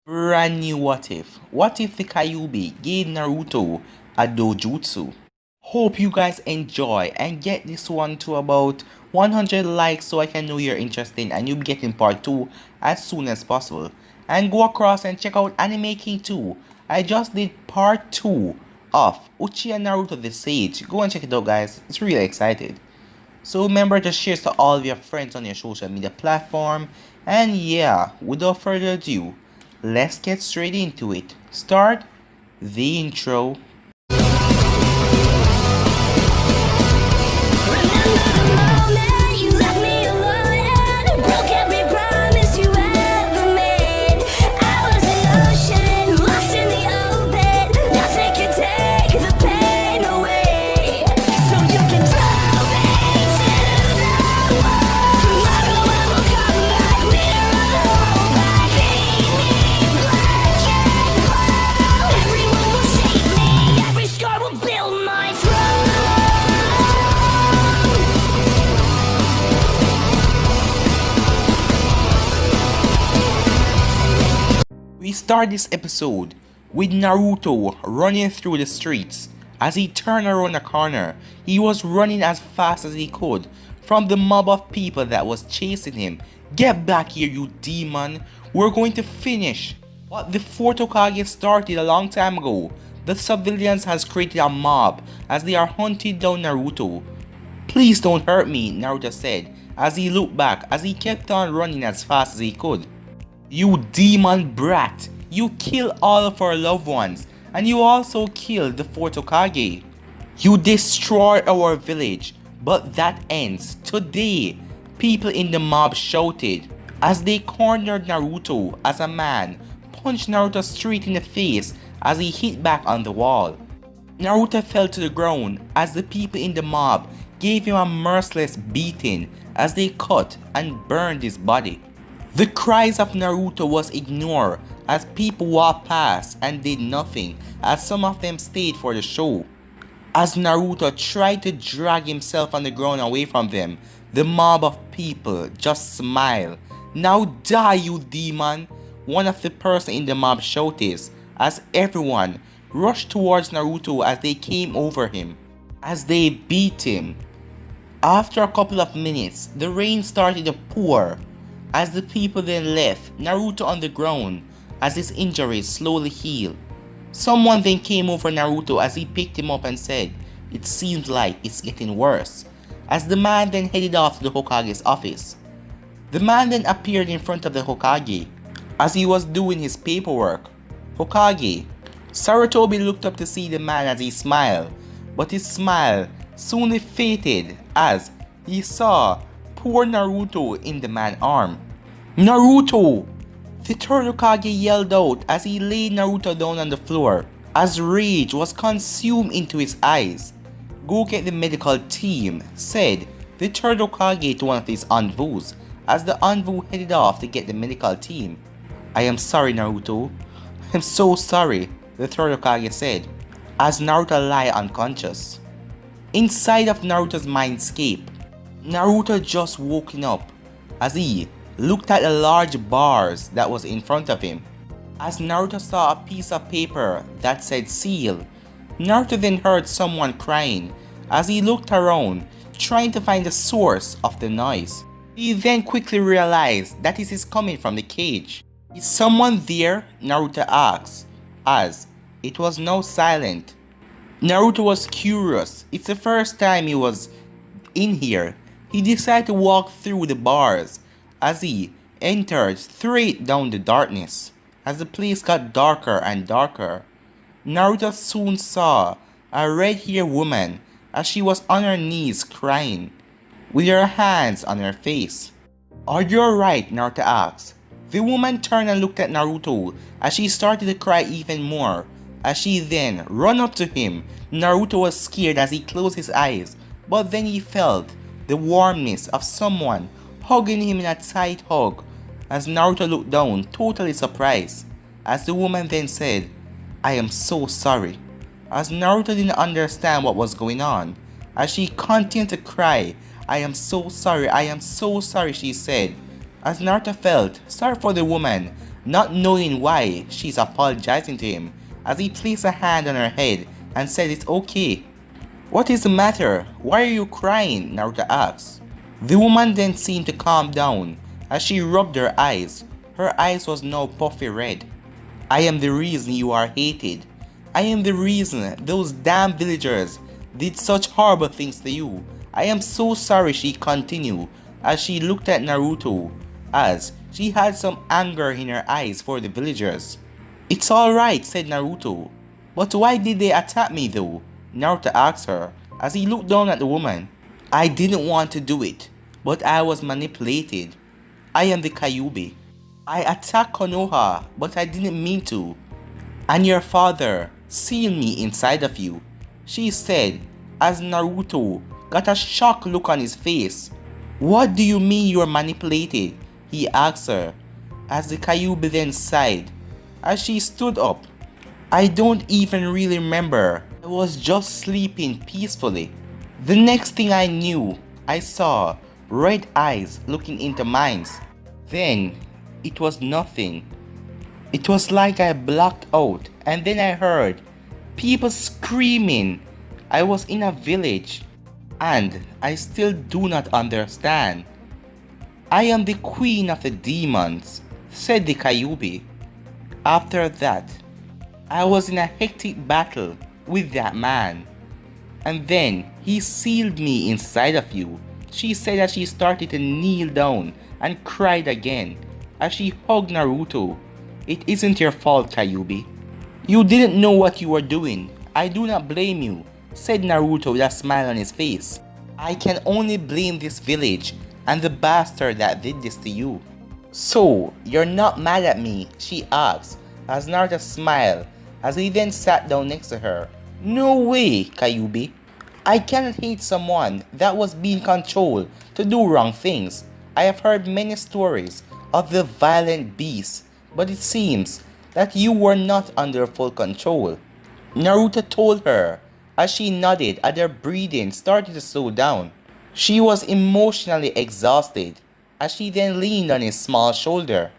Brand new what if. What if the Kyuubi gave Naruto a dojutsu? Hope you guys enjoy and get this one to about 100 likes so I can know you're interested and you'll be getting part 2 as soon as possible. And go across and check out Anime King 2. I just did part 2 of Uchiha Naruto the Sage. Go and check it out guys, it's really excited. So remember to share to all of your friends on your social media platform. And yeah, without further ado, let's get straight into it. Start the intro. We start this episode with Naruto running through the streets. As he turned around a corner, he was running as fast as he could from the mob of people that was chasing him. Get back here, you demon! We're going to finish what the 4th Hokage started a long time ago. The civilians has created a mob as they are hunting down Naruto. Please don't hurt me, Naruto said as he looked back as he kept on running as fast as he could. You demon brat, you kill all of our loved ones and you also killed the 4th Hokage. You destroyed our village, but that ends today, people in the mob shouted as they cornered Naruto as a man punched Naruto straight in the face as he hit back on the wall. Naruto fell to the ground as the people in the mob gave him a merciless beating as they cut and burned his body. The cries of Naruto was ignored as people walked past and did nothing as some of them stayed for the show. As Naruto tried to drag himself on the ground away from them, the mob of people just smiled. Now die, you demon! One of the person in the mob shouted as everyone rushed towards Naruto as they came over him, as they beat him. After a couple of minutes, the rain started to pour. As the people then left Naruto on the ground as his injuries slowly healed. Someone then came over Naruto as he picked him up and said, "It seems like it's getting worse," as the man then headed off to the Hokage's office. The man then appeared in front of the Hokage as he was doing his paperwork. Hokage. Sarutobi looked up to see the man as he smiled, but his smile soon faded as he saw poor Naruto in the man's arm. Naruto! The 3rd Hokage yelled out as he laid Naruto down on the floor as rage was consumed into his eyes. Go get the medical team, said the 3rd Hokage to one of his envoys as the envoy headed off to get the medical team. I am sorry, Naruto. I'm so sorry, the 3rd Hokage said as Naruto lay unconscious. Inside of Naruto's mindscape, Naruto just woken up as he looked at the large bars that was in front of him. As Naruto saw a piece of paper that said seal, Naruto then heard someone crying as he looked around trying to find the source of the noise. He then quickly realized that it is coming from the cage. Is someone there? Naruto asked as it was now silent. Naruto was curious. It's the first time he was in here. He decided to walk through the bars as he entered straight down the darkness. As the place got darker and darker, Naruto soon saw a red-haired woman as she was on her knees crying, with her hands on her face. Are you alright? Naruto asked. The woman turned and looked at Naruto as she started to cry even more. As she then ran up to him, Naruto was scared as he closed his eyes, but then he felt the warmness of someone hugging him in a tight hug as Naruto looked down, totally surprised, as the woman then said, I am so sorry. As Naruto didn't understand what was going on, as she continued to cry, I am so sorry, she said. As Naruto felt sorry for the woman, not knowing why she's apologizing to him, as he placed a hand on her head and said it's okay. "What is the matter? Why are you crying?" Naruto asks. The woman then seemed to calm down as she rubbed her eyes. Her eyes was now puffy red. "I am the reason you are hated. I am the reason those damn villagers did such horrible things to you. I am so sorry," she continued as she looked at Naruto, as she had some anger in her eyes for the villagers. "It's alright," said Naruto. "But why did they attack me though?" Naruto asked her as he looked down at the woman. "I didn't want to do it, but I was manipulated. I am the Kyuubi. I attacked Konoha, but I didn't mean to. And your father sealed me inside of you," she said as Naruto got a shocked look on his face. "What do you mean you were manipulated?" he asked her as the Kyuubi then sighed as she stood up. "I don't even really remember. I was just sleeping peacefully. The next thing I knew, I saw red eyes looking into mine. Then it was nothing. It was like I blacked out, and then I heard people screaming. I was in a village, and I still do not understand. I am the queen of the demons," said the Kyuubi. "After that, I was in a hectic battle with that man, and then he sealed me inside of you," she said as she started to kneel down and cried again as she hugged Naruto. "It isn't your fault, Kyuubi. You didn't know what you were doing. I do not blame you," said Naruto with a smile on his face. "I can only blame this village and the bastard that did this to you." "So, you're not mad at me?" she asked as Naruto smiled as he then sat down next to her. "No way, Kyuubi. I cannot hate someone that was being controlled to do wrong things. I have heard many stories of the violent beasts, but it seems that you were not under full control," Naruto told her as she nodded as her breathing started to slow down. She was emotionally exhausted as she then leaned on his small shoulder.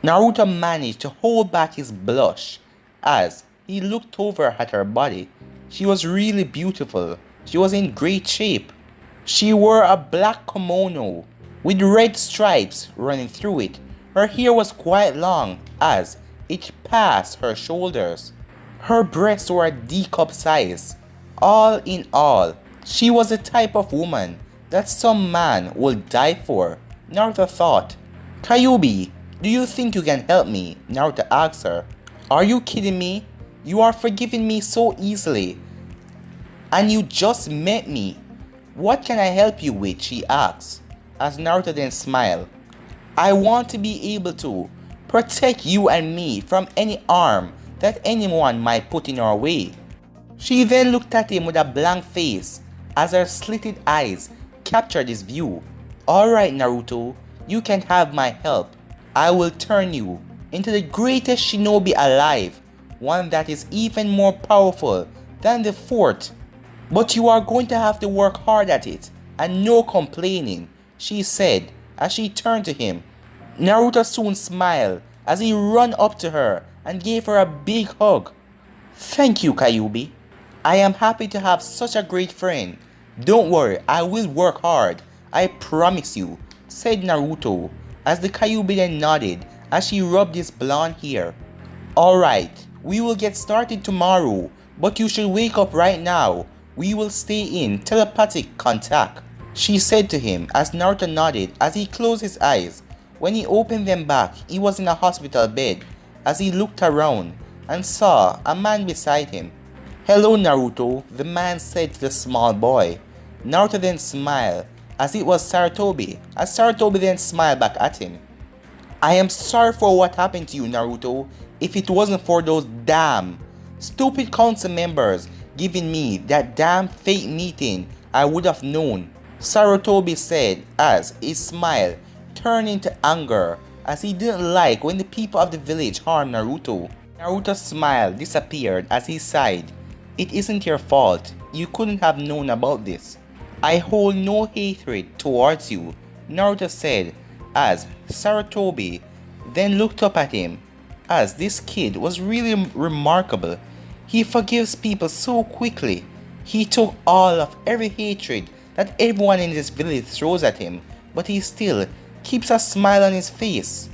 Naruto managed to hold back his blush as he looked over at her body. She was really beautiful. She was in great shape. She wore a black kimono with red stripes running through it. Her hair was quite long as it passed her shoulders. Her breasts were a D-cup size. All in all, she was the type of woman that some man would die for, Naruto thought. "Kyuubi, do you think you can help me?" Naruto asked her. "Are you kidding me? You are forgiving me so easily. And you just met me. What can I help you with?" she asked, as Naruto then smiled. "I want to be able to protect you and me from any harm that anyone might put in our way." She then looked at him with a blank face as her slitted eyes captured his view. "Alright, Naruto, you can have my help. I will turn you into the greatest shinobi alive, one that is even more powerful than the fourth. But you are going to have to work hard at it, and no complaining," she said as she turned to him. Naruto soon smiled as he ran up to her and gave her a big hug. "Thank you, Kyuubi. I am happy to have such a great friend. Don't worry, I will work hard. I promise you," said Naruto as the Kyuubi then nodded as she rubbed his blonde hair. "Alright, we will get started tomorrow, but you should wake up right now. We will stay in telepathic contact," she said to him as Naruto nodded as he closed his eyes. When he opened them back, he was in a hospital bed as he looked around and saw a man beside him. "Hello, Naruto," the man said to the small boy. Naruto then smiled as it was Sarutobi, as Sarutobi then smiled back at him. "I am sorry for what happened to you, Naruto. If it wasn't for those damn stupid council members giving me that damn fake meeting, I would have known," Sarutobi said as his smile turned into anger as he didn't like when the people of the village harmed Naruto. Naruto's smile disappeared as he sighed. "It isn't your fault. You couldn't have known about this. I hold no hatred towards you," Naruto said as Sarutobi then looked up at him as this kid was really remarkable. He forgives people so quickly. He took all of every hatred that everyone in this village throws at him, but he still keeps a smile on his face.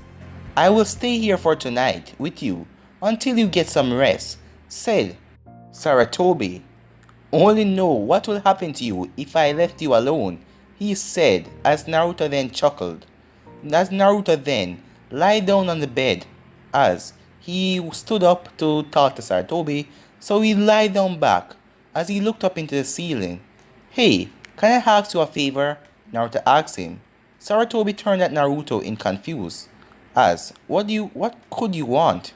I will stay here for tonight with you until you get some rest, said Saratobi. Only know what will happen to you if I left you alone, he said as Naruto then chuckled. As Naruto then lay down on the bed, as he stood up to talk to Saratobi, so he lay down back as he looked up into the ceiling. Hey, can I ask you a favor? Naruto asked him. Saratobi turned at Naruto in confuse. As, what could you want?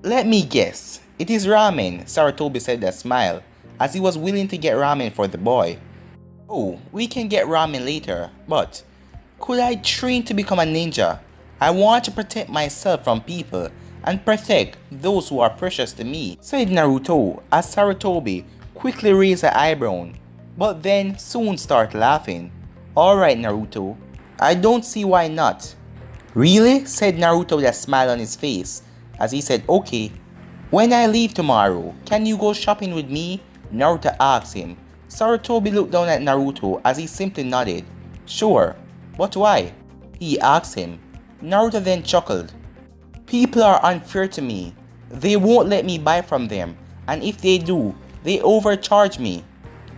Let me guess. It is ramen, Saratobi said with a smile, as he was willing to get ramen for the boy. Oh, we can get ramen later, but could I train to become a ninja? I want to protect myself from people and protect those who are precious to me, said Naruto as Saratobi quickly raised her eyebrow, but then soon started laughing. Alright Naruto, I don't see why not. Really? Said Naruto with a smile on his face as he said okay. When I leave tomorrow, can you go shopping with me? Naruto asked him. Saratobi looked down at Naruto as he simply nodded. Sure, but why? He asked him. Naruto then chuckled. People are unfair to me. They won't let me buy from them, and if they do, they overcharge me.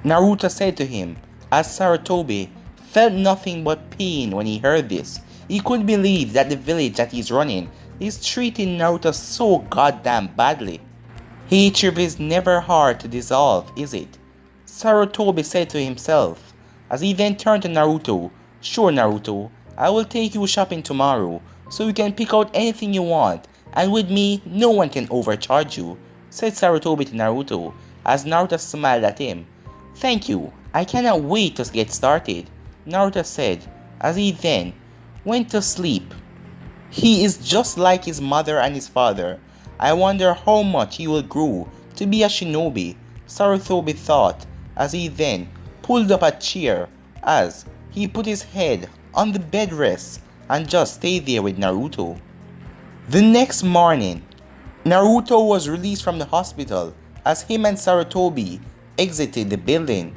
Naruto said to him as Saratobi felt nothing but pain when he heard this. He couldn't believe that the village that he's running is treating Naruto so goddamn badly. Hatred is never hard to dissolve, is it? Saratobi said to himself as he then turned to Naruto. Sure Naruto, I will take you shopping tomorrow so you can pick out anything you want, and with me no one can overcharge you, said Saratobi to Naruto as Naruto smiled at him. Thank you, I cannot wait to get started, Naruto said as he then went to sleep. He is just like his mother and his father. I wonder how much he will grow to be a shinobi, Saratobi thought as he then pulled up a chair as he put his head on the bed rest and just stayed there with Naruto. The next morning, Naruto was released from the hospital as him and Saratobi exited the building.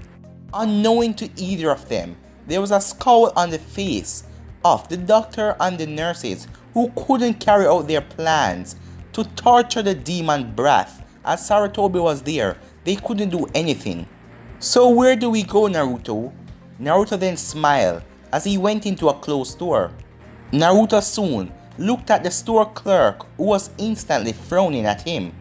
Unknowing to either of them, there was a scowl on the face of the doctor and the nurses who couldn't carry out their plans to torture the demon breath. As Saratobi was there, they couldn't do anything. So where do we go, Naruto? Naruto then smiled as he went into a closed store. Naruto soon looked at the store clerk who was instantly frowning at him.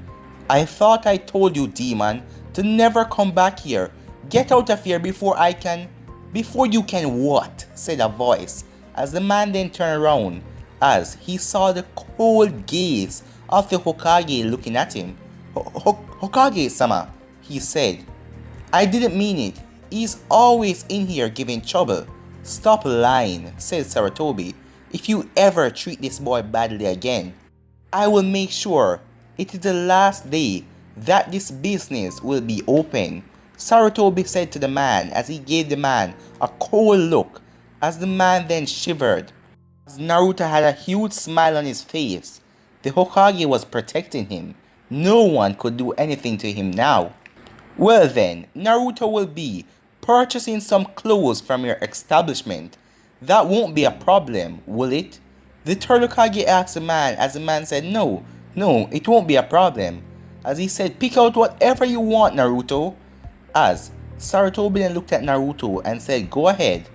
I thought I told you, demon, to never come back here. Get out of here before you can what? Said a voice as the man then turned around as he saw the cold gaze of the Hokage looking at him. Hokage-sama, he said. I didn't mean it. He's always in here giving trouble. Stop lying, said Saratobi. If you ever treat this boy badly again, I will make sure it is the last day that this business will be open, Saratobi said to the man as he gave the man a cold look as the man then shivered. As Naruto had a huge smile on his face, the Hokage was protecting him. No one could do anything to him now. Well then, Naruto will be purchasing some clothes from your establishment. That won't be a problem, will it? The third Hokage asked the man as the man said no, it won't be a problem. As he said, pick out whatever you want, Naruto. As Saratobi then looked at Naruto and said, go ahead.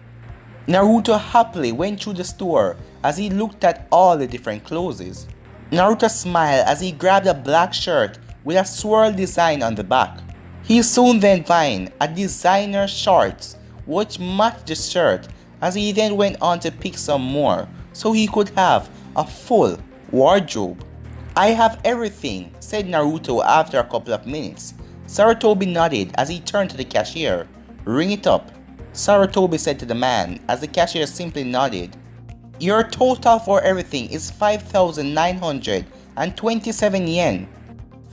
Naruto happily went through the store as he looked at all the different clothes. Naruto smiled as he grabbed a black shirt with a swirl design on the back. He soon then found a designer shorts which matched the shirt as he then went on to pick some more so he could have a full wardrobe. I have everything, said Naruto after a couple of minutes. Saratobi nodded as he turned to the cashier. Ring it up, Saratobi said to the man as the cashier simply nodded. Your total for everything is 5,927 yen.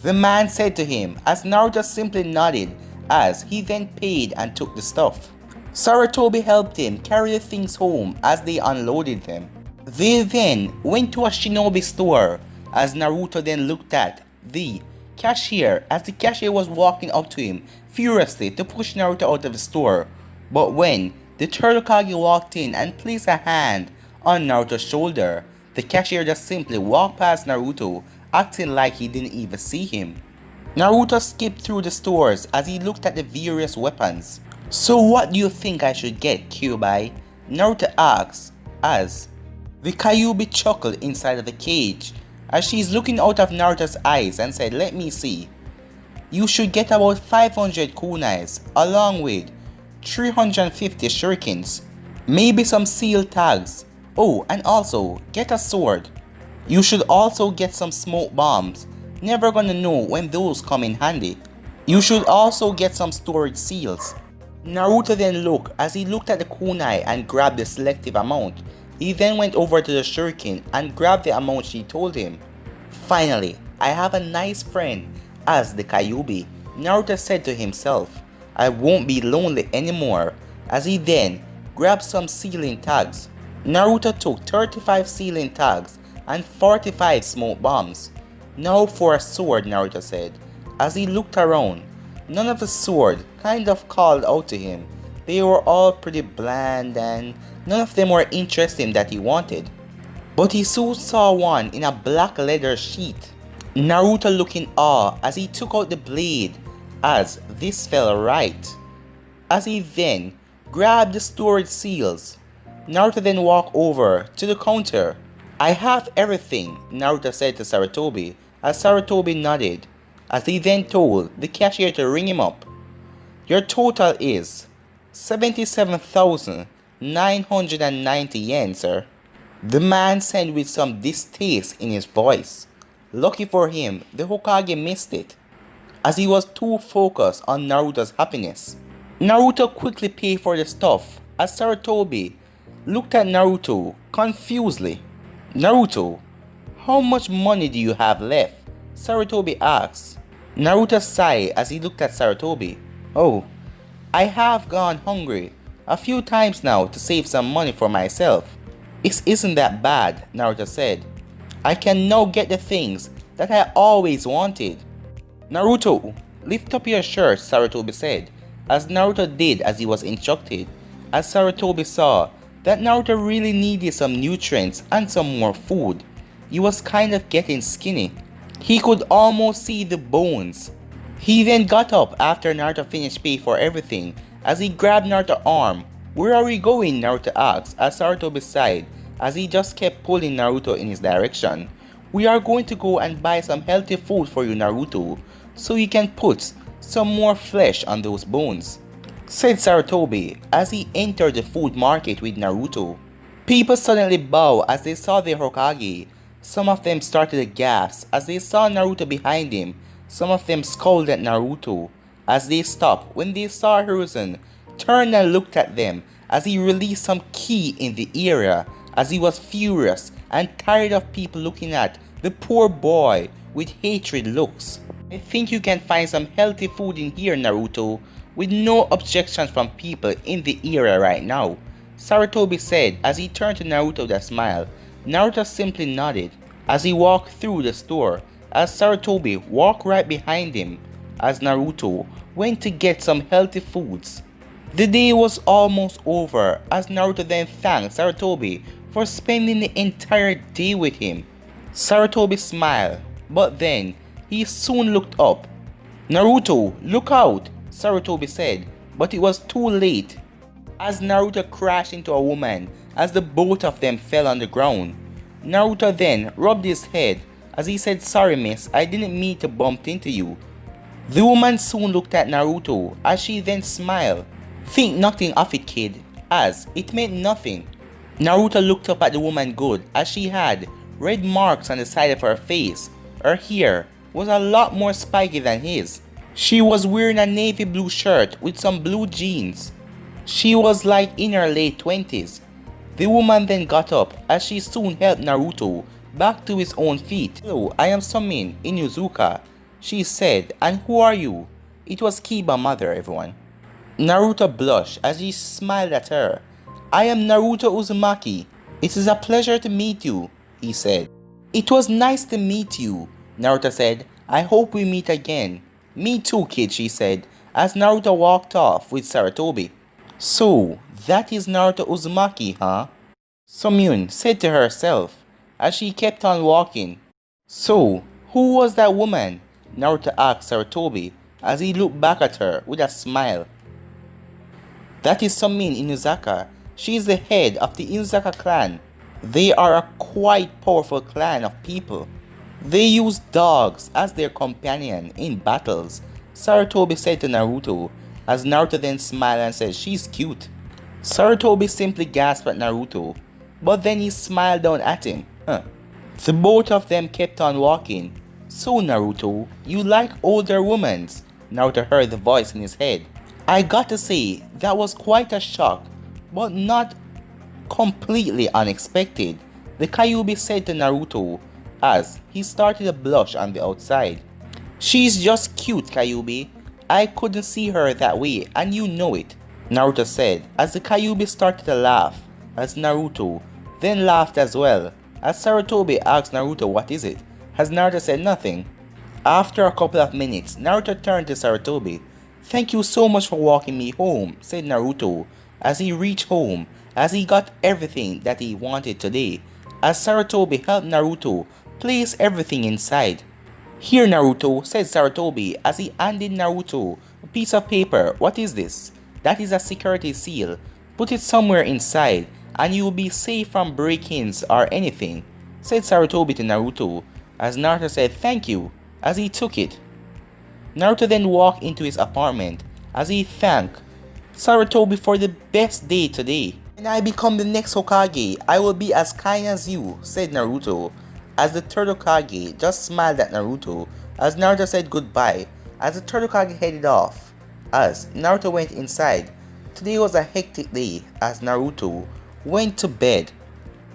The man said to him as Naruto simply nodded as he then paid and took the stuff. Saratobi helped him carry the things home as they unloaded them. They then went to a shinobi store as Naruto then looked at the cashier as the cashier was walking up to him furiously to push Naruto out of the store. But when the third Hokage walked in and placed a hand on Naruto's shoulder, the cashier just simply walked past Naruto, acting like he didn't even see him. Naruto skipped through the stores as he looked at the various weapons. "So what do you think I should get, Kiba?" Naruto asks as the Kyuubi chuckled inside of the cage as she's looking out of Naruto's eyes and said, "Let me see. You should get about 500 kunais along with 350 shurikens, maybe some seal tags. Oh, and also get a sword. You should also get some smoke bombs. Never gonna know when those come in handy. You should also get some storage seals." Naruto then looked as he looked at the kunai and grabbed the selective amount. He then went over to the shuriken and grabbed the amount she told him. "Finally, I have a nice friend as the Kyuubi," Naruto said to himself. "I won't be lonely anymore," as he then grabbed some sealing tags. Naruto took 35 sealing tags and 45 smoke bombs. "Now for a sword," Naruto said, as he looked around. None of the sword kind of called out to him. They were all pretty bland and none of them were interesting that he wanted. But he soon saw one in a black leather sheath. Naruto looked in awe as he took out the blade, as this felt right. As he then grabbed the storage seals, Naruto then walked over to the counter. "I have everything," Naruto said to Sarutobi, as Sarutobi nodded, as he then told the cashier to ring him up. "Your total is 77,990 yen, sir," the man said with some distaste in his voice. Lucky for him, the Hokage missed it, as he was too focused on Naruto's happiness. Naruto quickly paid for the stuff as Sarutobi looked at Naruto confusedly. "Naruto, how much money do you have left?" Sarutobi asked. Naruto sighed as he looked at Sarutobi. "Oh, I have gone hungry a few times now to save some money for myself." "It isn't that bad," Naruto said. "I can now get the things that I always wanted." "Naruto, lift up your shirt," Sarutobi said, as Naruto did as he was instructed, as Sarutobi saw that Naruto really needed some nutrients and some more food. He was kind of getting skinny. He could almost see the bones. He then got up after Naruto finished paying for everything as he grabbed Naruto's arm. "Where are we going?" Naruto asked as Sarutobi sighed as he just kept pulling Naruto in his direction. "We are going to go and buy some healthy food for you, Naruto, so you can put some more flesh on those bones," said Sarutobi as he entered the food market with Naruto. People suddenly bowed as they saw their Hokage. Some of them started to gasp as they saw Naruto behind him. Some of them scowled at Naruto as they stopped when they saw Hiruzen turned and looked at them as he released some ki in the area, as he was furious and tired of people looking at the poor boy with hatred looks. "I think you can find some healthy food in here, Naruto, with no objections from people in the area right now," Sarutobi said as he turned to Naruto with a smile. Naruto simply nodded as he walked through the store, as Sarutobi walked right behind him as Naruto went to get some healthy foods. The day was almost over as Naruto then thanked Sarutobi for spending the entire day with him. Sarutobi smiled, but then he soon looked up. "Naruto, look out," Sarutobi said, but it was too late as Naruto crashed into a woman as the both of them fell on the ground. Naruto then rubbed his head as he said, "Sorry miss, I didn't mean to bump into you." The woman soon looked at Naruto as she then smiled. "Think nothing of it, kid, as it meant nothing." Naruto looked up at the woman good as she had red marks on the side of her face. Her hair was a lot more spiky than his. She was wearing a navy blue shirt with some blue jeans. She was like in her late 20s. The woman then got up as she soon helped Naruto back to his own feet. "Hello, I am Sumin Inuzuka," she said, "and who are you?" It was Kiba mother, everyone. Naruto blushed as he smiled at her. "I am Naruto Uzumaki. It is a pleasure to meet you," he said. It was nice to meet you, Naruto said. I hope we meet again. Me too, kid, she said, as Naruto walked off with Saratobi. So, that is Naruto Uzumaki, huh? Somyun said to herself as she kept on walking. So, who was that woman? Naruto asked Saratobi as he looked back at her with a smile. That is Somin Inuzaka. She is the head of the Inuzaka clan. They are a quite powerful clan of people. They use dogs as their companion in battles, Saratobi said to Naruto, as Naruto then smiled and said, she's cute. Saratobi simply gasped at Naruto, but then he smiled down at him. The both of them kept on walking. So Naruto, you like older women? Naruto heard the voice in his head. I got to say, that was quite a shock, but not completely unexpected, the Kyuubi said to Naruto as he started to blush on the outside. She's just cute, Kyuubi. I couldn't see her that way and you know it, Naruto said as the Kyuubi started to laugh as Naruto then laughed as well as Saratobi asked Naruto what is it, as Naruto said nothing. After a couple of minutes, Naruto turned to Saratobi. Thank you so much for walking me home, said Naruto as he reached home as he got everything that he wanted today, as Saratobi helped Naruto place everything inside. Here Naruto, said Saratobi as he handed Naruto a piece of paper. What is this? That is a security seal. Put it somewhere inside and you will be safe from break-ins or anything, said Saratobi to Naruto, as Naruto said thank you as he took it. Naruto then walked into his apartment as he thanked Saratobi for the best day today. When I become the next Hokage, I will be as kind as you, said Naruto, as the third Hokage just smiled at Naruto as Naruto said goodbye as the third Hokage headed off. As Naruto went inside, today was a hectic day as Naruto went to bed.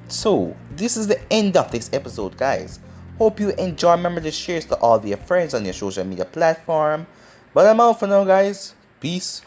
So, this is the end of this episode, guys. Hope you enjoy. Remember to share this to all of your friends on your social media platform. But I'm out for now, guys. Peace.